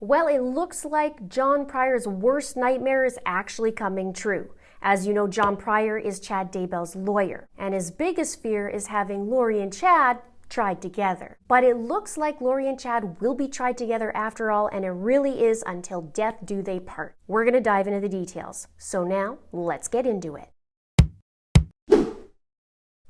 Well, it looks like John Pryor's worst nightmare is actually coming true. As you know, John Pryor is Chad Daybell's lawyer, and his biggest fear is having Lori and Chad tried together. But it looks like Lori and Chad will be tried together after all, and it really is until death do they part. We're going to dive into the details. So now, let's get into it.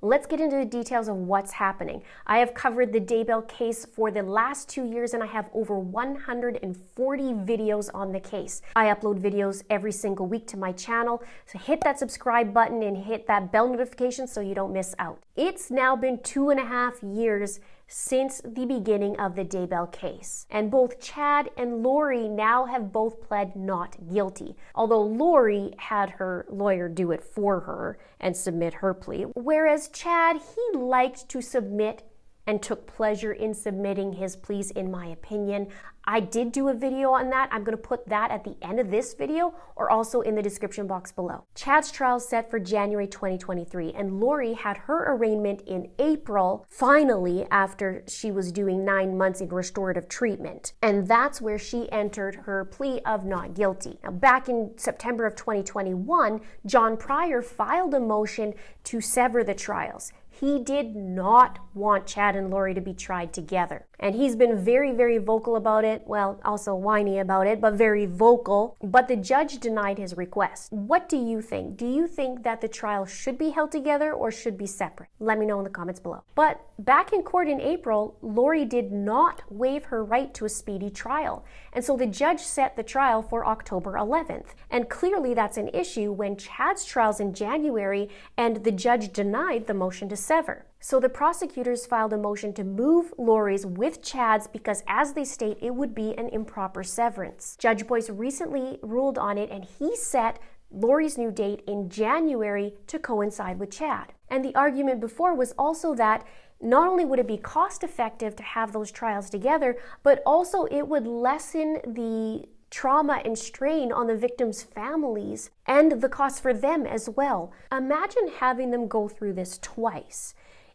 Let's get into the details of what's happening. I have covered the Daybell case for the last 2 years, and I have over 140 videos on the case. I upload videos every single week to my channel, so hit that subscribe button and hit that bell notification so you don't miss out. It's now been 2.5 years since the beginning of the Daybell case, and both Chad and Lori now have both pled not guilty, although Lori had her lawyer do it for her and submit her plea, whereas Chad, he liked to submit and took pleasure in submitting his pleas, in my opinion. I did do a video on that. I'm going to put that at the end of this video or also in the description box below. Chad's trial is set for January 2023, and Lori had her arraignment in April, finally, after she was doing 9 months in restorative treatment. And that's where she entered her plea of not guilty. Now, back in September of 2021, John Pryor filed a motion to sever the trials. He did not want Chad and Lori to be tried together. And he's been very, very vocal about it. Well, also whiny about it, but very vocal. But the judge denied his request. What do you think? Do you think that the trial should be held together or should be separate? Let me know in the comments below. But back in court in April, Lori did not waive her right to a speedy trial. And so the judge set the trial for October 11th. And clearly that's an issue when Chad's trial's in January and the judge denied the motion to sever. So the prosecutors filed a motion to move Lori's with Chad's because, as they state, it would be an improper severance. Judge Boyce recently ruled on it, and he set Lori's new date in January to coincide with Chad. And the argument before was also that not only would it be cost effective to have those trials together, but also it would lessen the trauma and strain on the victims' families and the cost for them as well. Imagine having them go through this twice.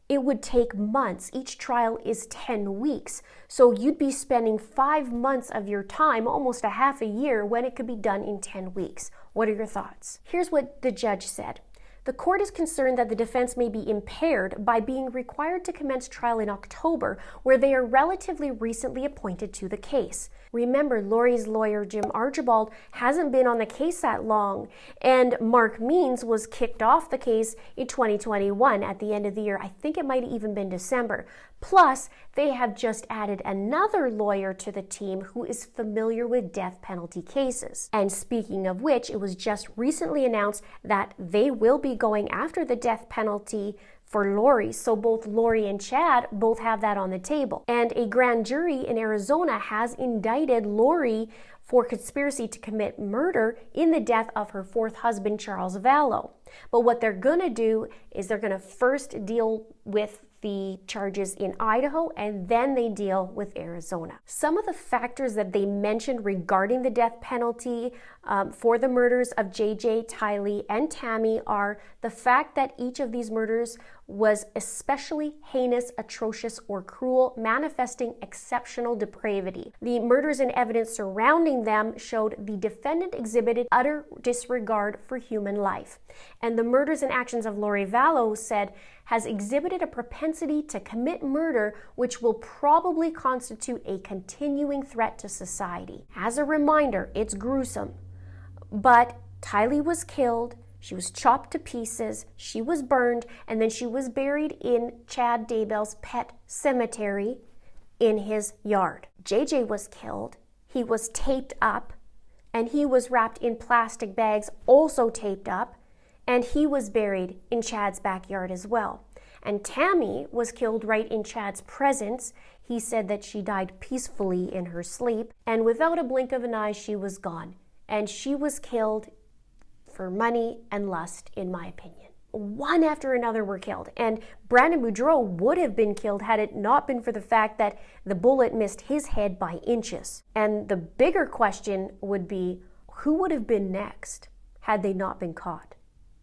It would take months. Each trial is 10 weeks. So you'd be spending 5 months of your time, almost a half a year, when it could be done in 10 weeks. What are your thoughts? Here's what the judge said. The court is concerned that the defense may be impaired by being required to commence trial in October, where they are relatively recently appointed to the case. Remember, Lori's lawyer, Jim Archibald, hasn't been on the case that long, and Mark Means was kicked off the case in 2021 at the end of the year. I think it might have even been December. Plus, they have just added another lawyer to the team who is familiar with death penalty cases. And speaking of which, it was just recently announced that they will be going after the death penalty for Lori. So both Lori and Chad both have that on the table. And a grand jury in Arizona has indicted Lori for conspiracy to commit murder in the death of her fourth husband, Charles Vallow. But what they're going to do is they're going to first deal with the charges in Idaho, and then they deal with Arizona. Some of the factors that they mentioned regarding the death penalty for the murders of JJ, Tylee, and Tammy are the fact that each of these murders was especially heinous, atrocious, or cruel, manifesting exceptional depravity. The murders and evidence surrounding them showed the defendant exhibited utter disregard for human life. And the murders and actions of Lori Vallow said has exhibited a propensity to commit murder, which will probably constitute a continuing threat to society. As a reminder, it's gruesome, but Tylee was killed, she was chopped to pieces, she was burned, and then she was buried in Chad Daybell's pet cemetery in his yard. JJ was killed, he was taped up, and he was wrapped in plastic bags, also taped up, and he was buried in Chad's backyard as well. And Tammy was killed right in Chad's presence. He said that she died peacefully in her sleep, and without a blink of an eye, she was gone. And she was killed for money and lust, in my opinion. One after another were killed, and Brandon Boudreaux would have been killed had it not been for the fact that the bullet missed his head by inches. And the bigger question would be, who would have been next had they not been caught?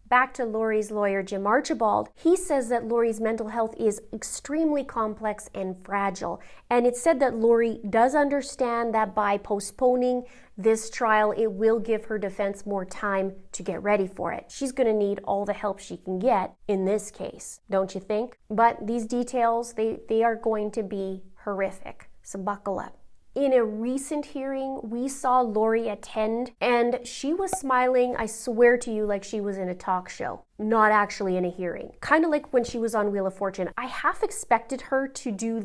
Back to Lori's lawyer, Jim Archibald, he says that Lori's mental health is extremely complex and fragile. And it's said that Lori does understand that by postponing this trial, it will give her defense more time to get ready for it. She's going to need all the help she can get in this case, don't you think? But these details, they are going to be horrific. So buckle up. In a recent hearing, we saw Lori attend, and she was smiling, I swear to you, like she was in a talk show, not actually in a hearing. Kind of like when she was on Wheel of Fortune. I half expected her to do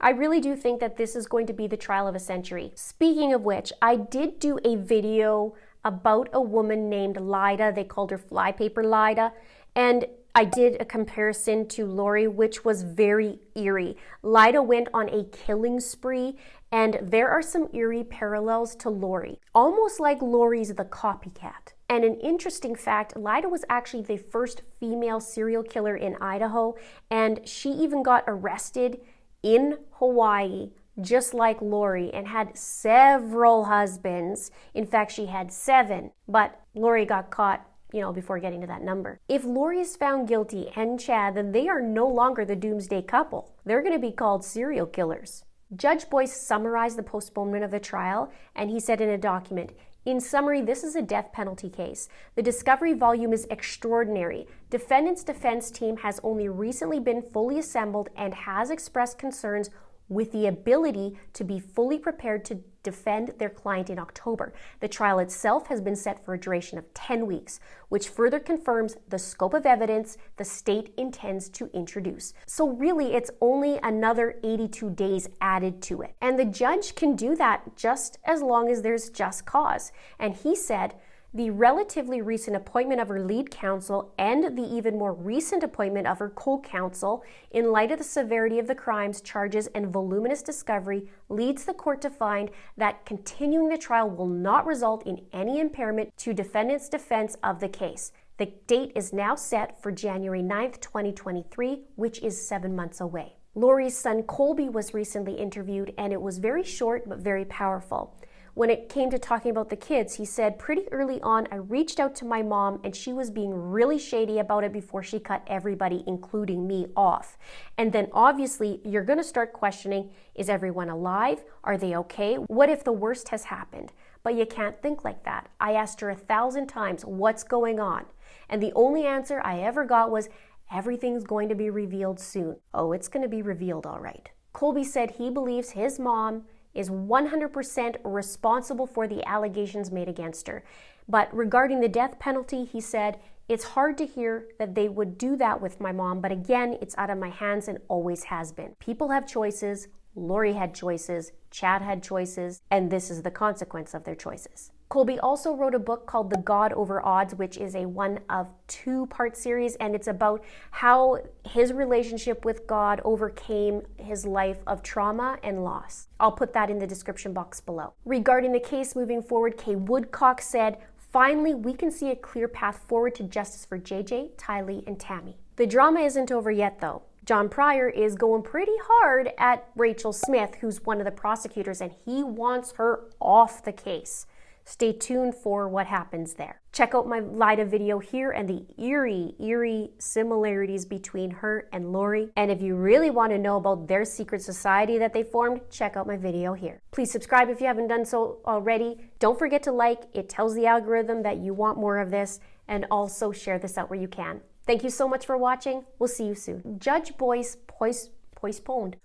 I really do think that this is going to be the trial of a century. Speaking of which, I did do a video about a woman named Lyda. They called her Flypaper Lyda, and I did a comparison to Lori, which was very eerie. Lyda went on a killing spree, and there are some eerie parallels to Lori, almost like Lori's the copycat. And an interesting fact, Lyda was actually the first female serial killer in Idaho, and she even got arrested in Hawaii, just like Lori, and had several husbands. In fact, she had 7, but Lori got caught before getting to that number. If Lori is found guilty and Chad, then they are no longer the doomsday couple. They're going to be called serial killers. Judge Boyce summarized the postponement of the trial, and he said in a document, "In summary, this is a death penalty case. The discovery volume is extraordinary. Defendant's defense team has only recently been fully assembled and has expressed concerns with the ability to be fully prepared to defend their client in October. The trial itself has been set for a duration of 10 weeks, which further confirms the scope of evidence the state intends to introduce." So really, it's only another 82 days added to it. And the judge can do that just as long as there's just cause. And he said, "The relatively recent appointment of her lead counsel and the even more recent appointment of her co-counsel, in light of the severity of the crimes, charges, and voluminous discovery, leads the court to find that continuing the trial will not result in any impairment to defendant's defense of the case. The date is now set for January 9th, 2023, which is 7 months away." Lori's son Colby was recently interviewed, and it was very short but very powerful. When it came to talking about the kids, he said, "Pretty early on, I reached out to my mom and she was being really shady about it before she cut everybody, including me, off. And then obviously you're going to start questioning, is everyone alive? Are they okay? What if the worst has happened? But you can't think like that. I asked her 1,000 times, what's going on? And the only answer I ever got was, everything's going to be revealed soon." Oh, it's going to be revealed all right. Colby said he believes his mom is 100% responsible for the allegations made against her. But regarding the death penalty, he said, "It's hard to hear that they would do that with my mom, but again, it's out of my hands and always has been. People have choices, Lori had choices, Chad had choices, and this is the consequence of their choices." Colby also wrote a book called The God Over Odds, which is a 1 of 2-part series, and it's about how his relationship with God overcame his life of trauma and loss. I'll put that in the description box below. Regarding the case moving forward, Kay Woodcock said, "Finally, we can see a clear path forward to justice for JJ, Tylee, and Tammy." The drama isn't over yet, though. John Pryor is going pretty hard at Rachel Smith, who's one of the prosecutors, and he wants her off the case. Stay tuned for what happens there. Check out my Lyda video here and the eerie similarities between her and Lori. And if you really want to know about their secret society that they formed, check out my video here. Please subscribe if you haven't done so already. Don't forget to like. It tells the algorithm that you want more of this. And also share this out where you can. Thank you so much for watching. We'll see you soon. Judge Boyce postponed.